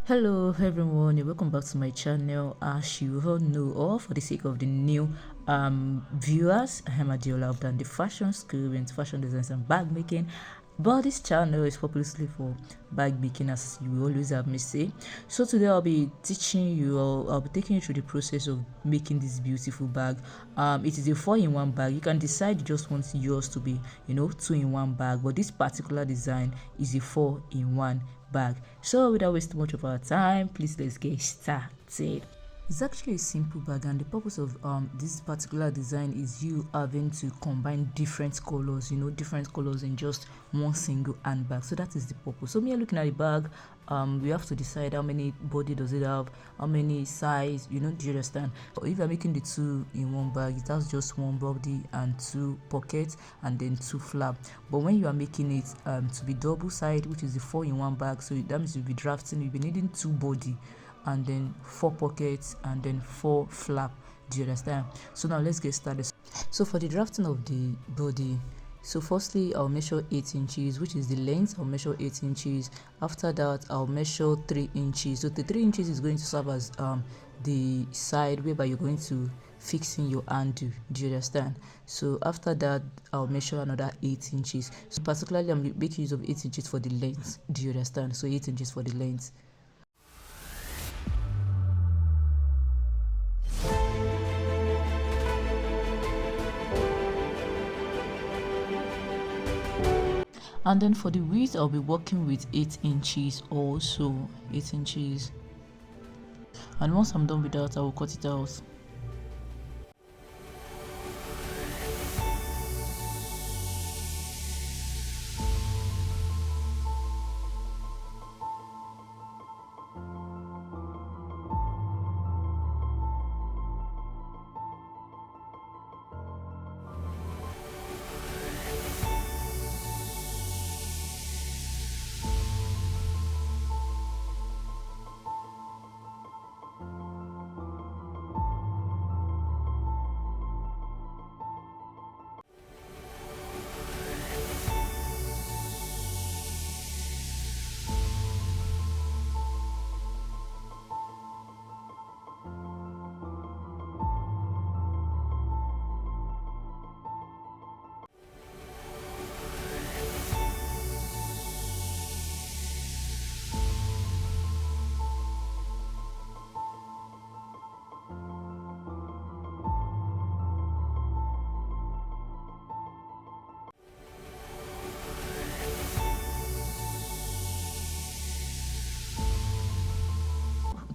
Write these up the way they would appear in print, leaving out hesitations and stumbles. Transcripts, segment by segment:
Hello everyone, and welcome back to my channel. As you all know, or for the sake of the new viewers, I am Adiola. I've done the fashion school into fashion designs and bag making, but this channel is popularly for bag making, as you always have me say. So today I'll be teaching you, or I'll be taking you through the process of making this beautiful bag. It is a 4-in-1 bag. You can decide you just want yours to be 2-in-1 bag, but this particular design is a 4-in-1 bag. So without wasting much of our time, please let's get started. It's actually a simple bag, and the purpose of this particular design is you having to combine different colors, different colors in just one single handbag. So that is the purpose. So me looking at the bag, we have to decide how many body does it have, how many size, do you understand? If you're making the 2-in-1 bag, it has just one body and 2 pockets and then 2 flap. But when you are making it to be double side, which is the 4-in-1 bag, so that means you'll be drafting, you'll be needing 2 body and then 4 pockets and then 4 flap. Do you understand? So now let's get started. So for the drafting of the body, so firstly I'll measure 8 inches, which is the length. I'll measure 8 inches. After that I'll measure 3 inches. So the 3 inches is going to serve as the side whereby you're going to fix in your handle. Do you understand? So after that I'll measure another 8 inches. So particularly I'm making use of 8 inches for the length. Do you understand? So 8 inches for the length. And then for the width I'll be working with 8 inches, also 8 inches, and once I'm done with that I will cut it out.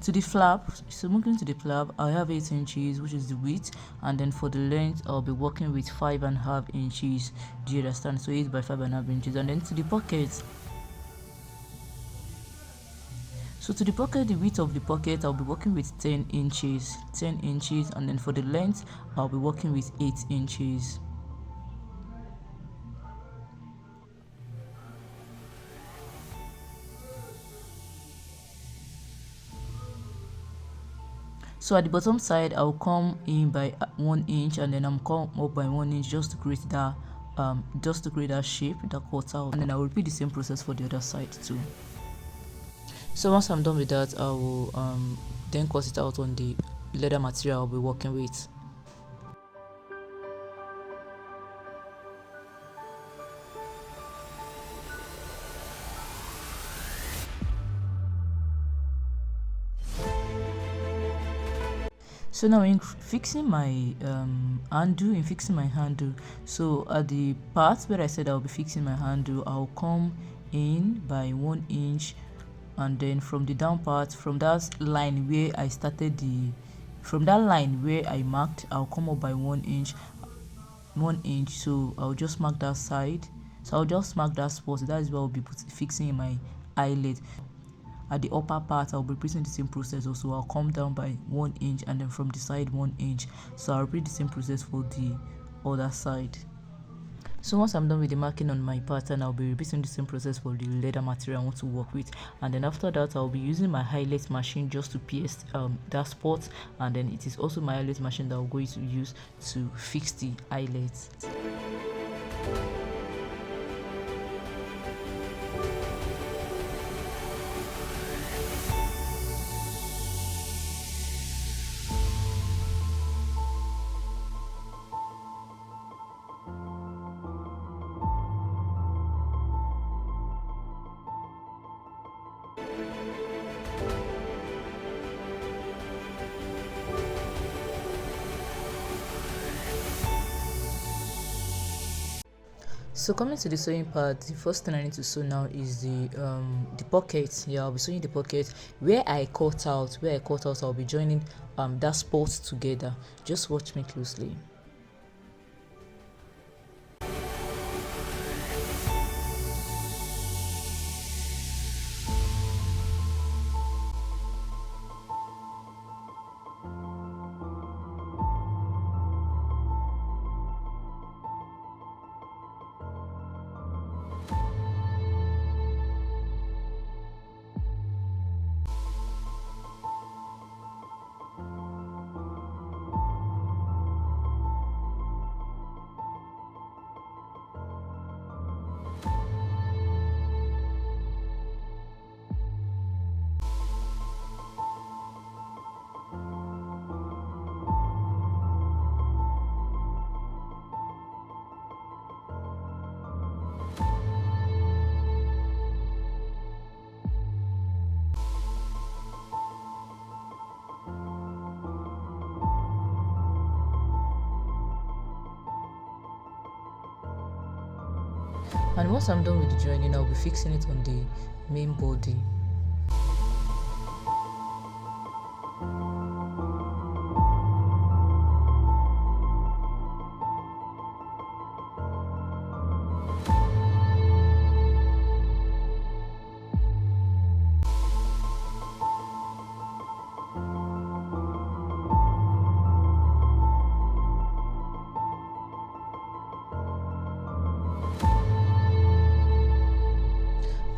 To the flap, so moving to the flap, I have 8 inches, which is the width, and then for the length I'll be working with 5.5 inches. Do you understand? So 8 by 5.5 inches. And then to the pockets, so to the pocket, the width of the pocket I'll be working with 10 inches, and then for the length I'll be working with 8 inches. So at the bottom side I'll come in by 1 inch, and then I'm come up by 1 inch just to create that shape, that cutout, and then I will repeat the same process for the other side too. So once I'm done with that, I will then cut it out on the leather material I'll be working with. So now in fixing my handle, so at the part where I said I'll be fixing my handle, I'll come in by 1 inch, and then from the down part, from that line where I started from that line where I marked, I'll come up by 1 inch. So I'll just mark that side. So I'll just mark that spot. That is where I'll be fixing in my eyelet. At the upper part I'll be repeating the same process also. I'll come down by 1 inch, and then from the side 1 inch. So I'll repeat the same process for the other side. So once I'm done with the marking on my pattern, I'll be repeating the same process for the leather material I want to work with, and then after that I'll be using my eyelet machine just to pierce that spot, and then it is also my eyelet machine that I'm going to use to fix the eyelets. So coming to the sewing part, the first thing I need to sew now is the pocket. Yeah, I'll be sewing the pocket where I cut out. I'll be joining that spot together. Just watch me closely. And once I'm done with the joining, I'll be fixing it on the main body.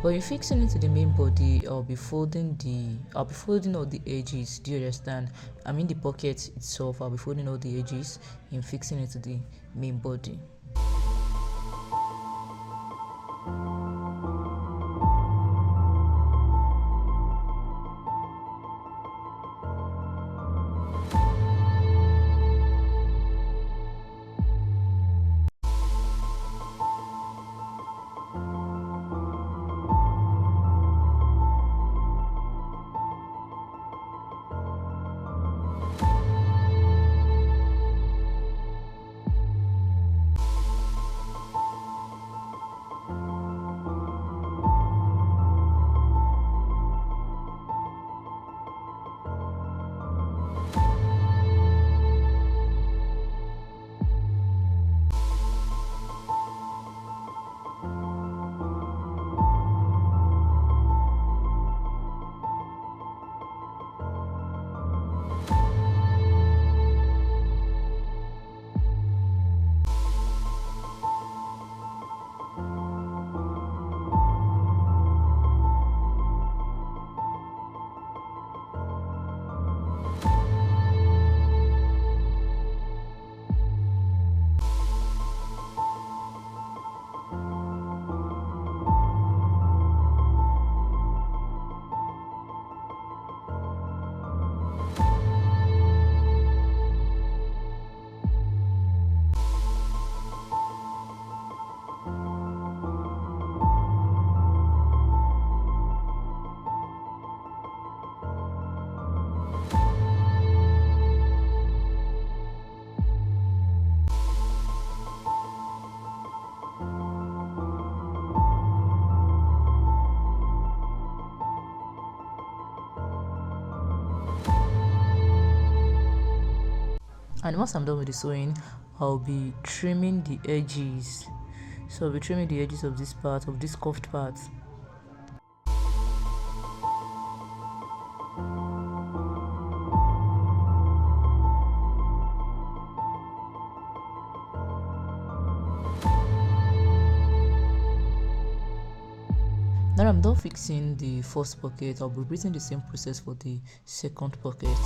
But you fixing it to the main body, I'll be folding all the edges. Do you understand? I mean the pocket itself, I'll be folding all the edges and fixing it to the main body. And once I'm done with the sewing, I'll be trimming the edges. So I'll be trimming the edges of this cuffed part. Now I'm done fixing the first pocket. I'll be repeating the same process for the second pocket.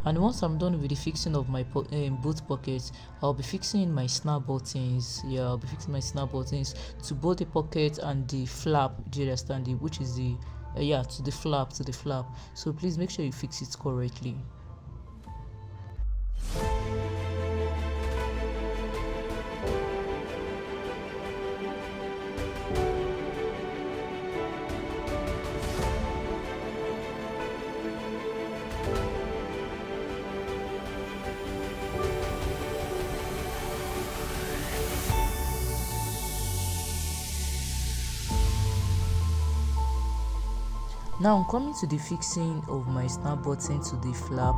And once I'm done with the fixing of my both pockets, I'll be fixing my snap buttons. Yeah, I'll be fixing my snap buttons to both the pocket and the flap. Do you understand it? Which is the yeah, to the flap. So please make sure you fix it correctly. Now I'm coming to the fixing of my snap button to the flap.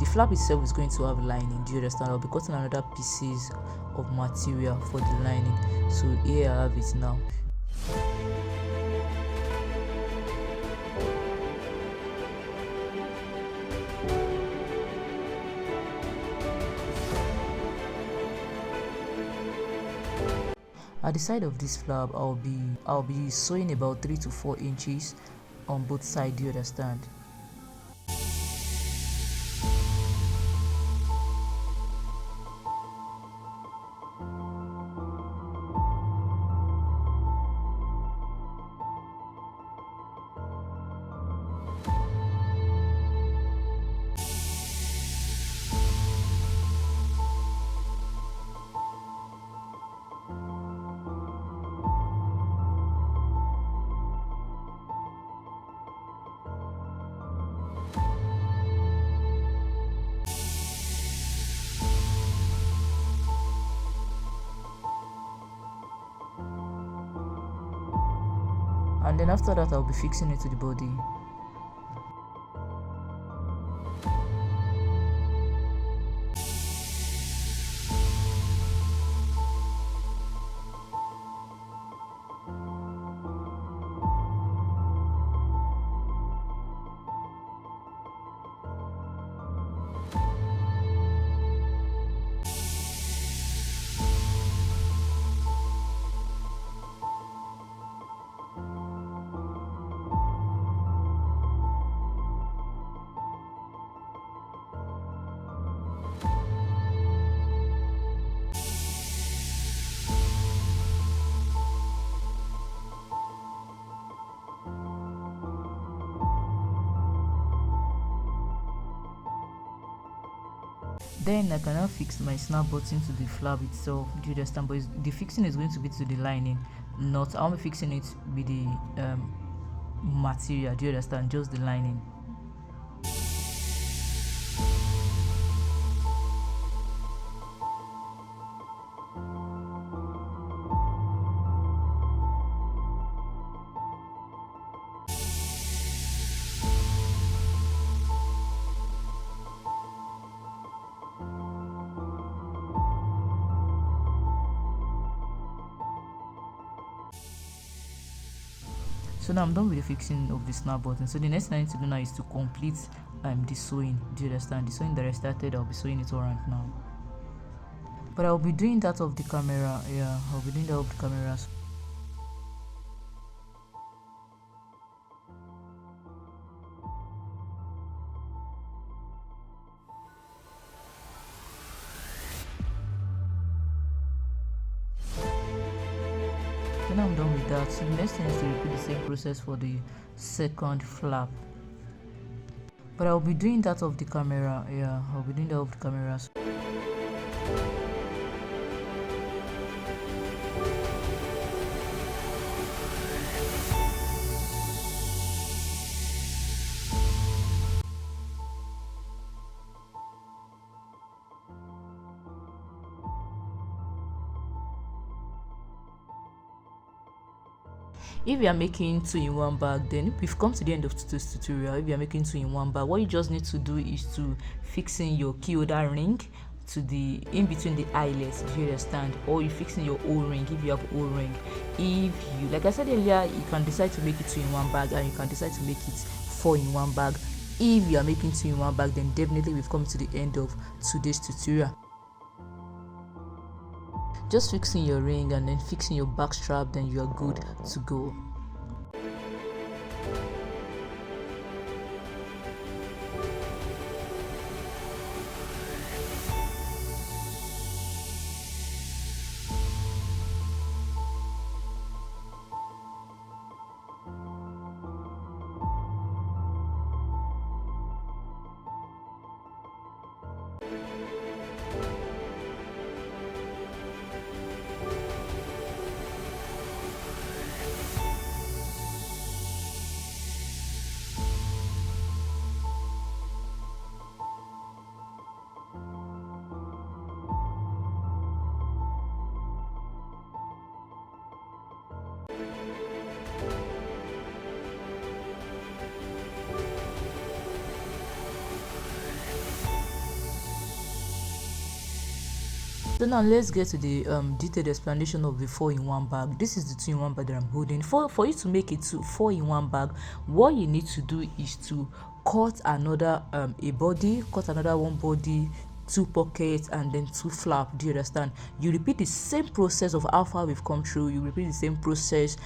The flap itself is going to have lining. Do you understand? I'll be cutting another pieces of material for the lining. So here I have it now. At the side of this flap, I'll be sewing about 3 to 4 inches on both sides. Do you understand? And then after that, I'll be fixing it to the body. Then I can now fix my snap button to the flap itself. Do you understand? But the fixing is going to be to the lining, not I'll be fixing it with the material. Do you understand? Just the lining. So now I'm done with the fixing of the snap button. So the next thing I need to do now is to complete the sewing. Do you understand? The sewing that I started, I'll be sewing it around now. But I'll be doing that of the camera. Yeah, I'll be doing that of the camera. Then I'm done with that. So the next thing is to repeat the same process for the second flap. But I'll be doing that of the camera. Yeah, I'll be doing that of the camera. If you are making 2-in-1 bag, then we've come to the end of today's tutorial. If you are making 2-in-1 bag, what you just need to do is to fixing your key holder ring to the in between the eyelets, if you understand, or you fixing your O-ring if you have O-ring. If you, like I said earlier, you can decide to make it 2-in-1 bag, and you can decide to make it 4-in-1 bag. If you are making 2-in-1 bag, then definitely we've come to the end of today's tutorial. Just fixing your ring and then fixing your back strap, then you are good to go. So now let's get to the detailed explanation of the 4-in-1 bag. This is the 2-in-1 bag that I'm holding. For you to make it to 4-in-1 bag, what you need to do is to cut another a body, cut another one body, 2 pockets, and then 2 flap. Do you understand? You repeat the same process of how far we've come through. You repeat the same process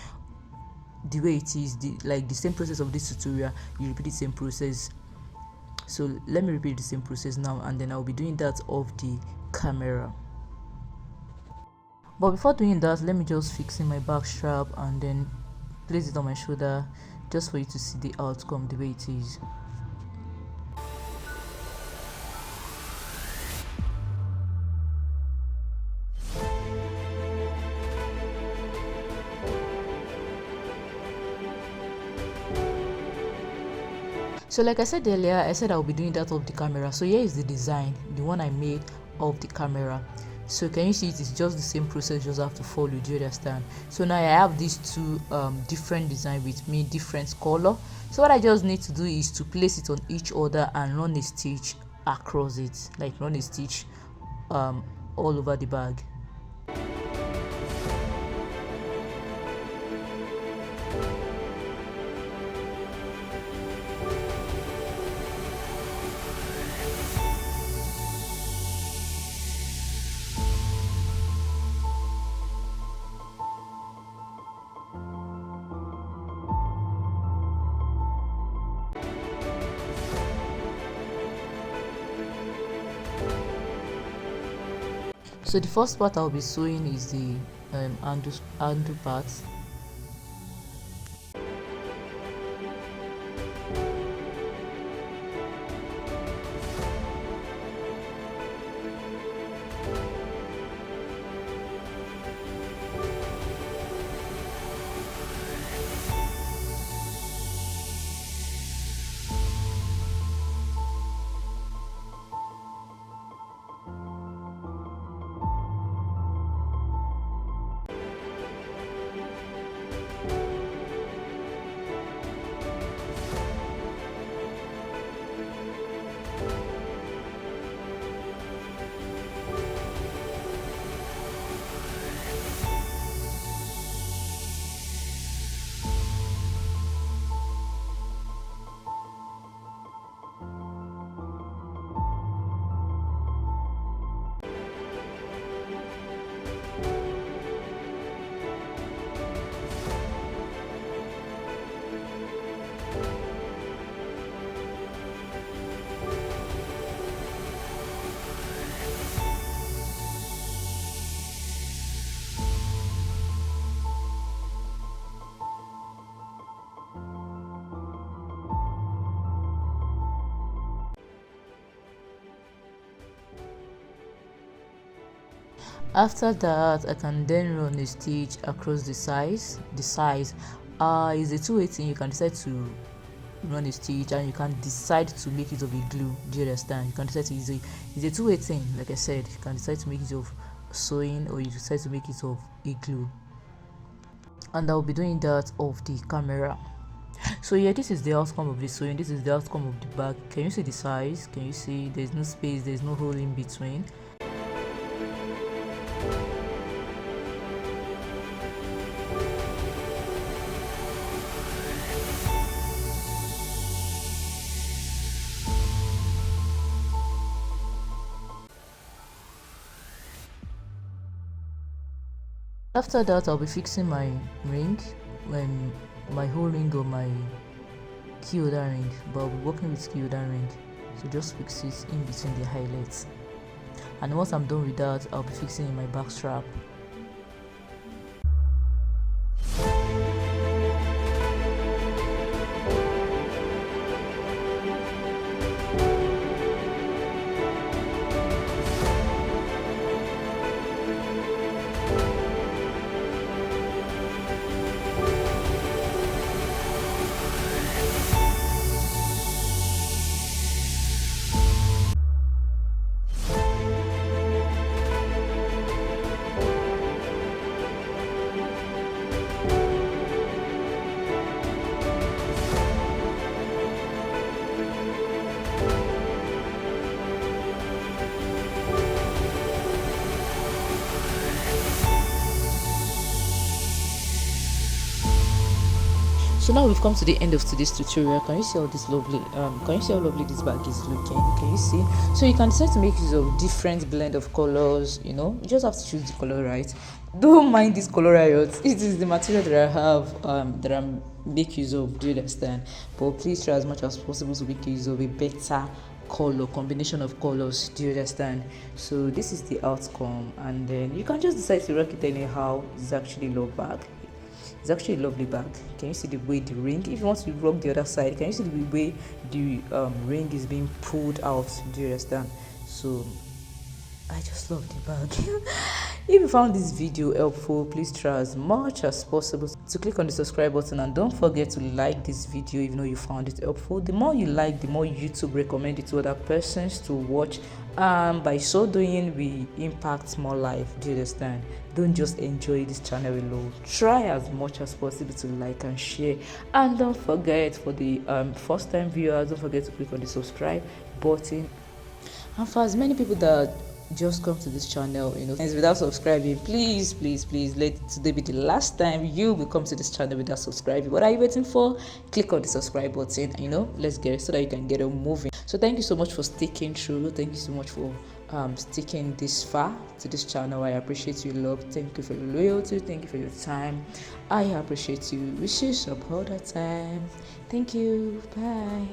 the way it is, the same process of this tutorial. You repeat the same process. So let me repeat the same process now, and then I'll be doing that off the camera. But before doing that, let me just fix in my back strap and then place it on my shoulder, just for you to see the outcome the way it is. So like I said earlier, I said I'll be doing that off the camera. So here is the design, the one I made of the camera. So can you see it is just the same process, just have to follow. Do you understand? So now I have these 2 different design with me, different color. So what I just need to do is to place it on each other and run a stitch across it, like run a stitch all over the bag. So the first part I'll be sewing is the handle part. After that, I can then run a stitch across the size. Is a two-way thing. You can decide to run a stitch and you can decide to make it of a glue. Do you understand? You can decide to use it's a two-way thing. Like I said, you can decide to make it of sewing or you decide to make it of a glue, and I'll be doing that off the camera. So yeah, this is the outcome of the sewing. This is the outcome of the bag. Can you see the size? Can you see there's no space, there's no hole in between? After that, I'll be fixing my ring, my whole ring or my key holder ring, but I'll be working with key holder ring. So just fix it in between the highlights. And once I'm done with that, I'll be fixing in my back strap. So now we've come to the end of today's tutorial. Can you see how this lovely can you see how lovely this bag is looking? Can you see? So you can decide to make use of different blend of colors. You just have to choose the color right. Don't mind this color riot. It is the material that I have that I'm make use of. Do you understand? But please try as much as possible to make use of a better color combination of colors. Do you understand? So this is the outcome, and then you can just decide to rock it anyhow. It's actually low bag. It's actually a lovely bag. Can you see the way the ring, if you want to rock the other side, can you see the way the ring is being pulled out? Do you understand? So I just love the bag. If you found this video helpful, please try as much as possible to click on the subscribe button, and don't forget to like this video if you know you found it helpful. The more you like, the more YouTube recommend it to other persons to watch. By so doing, we impact more life. Do you understand? Don't just enjoy this channel alone. Try as much as possible to like and share, and don't forget, for the first time viewers, don't forget to click on the subscribe button. And for as many people that just come to this channel, without subscribing, please let today be the last time you will come to this channel without subscribing. What are you waiting for? Click on the subscribe button. Let's get it so that you can get it moving. So thank you so much for sticking through. Thank you so much for sticking this far to this channel. I appreciate your love. Thank you for your loyalty. Thank you for your time. I appreciate you. We see you some other time. Thank you. Bye.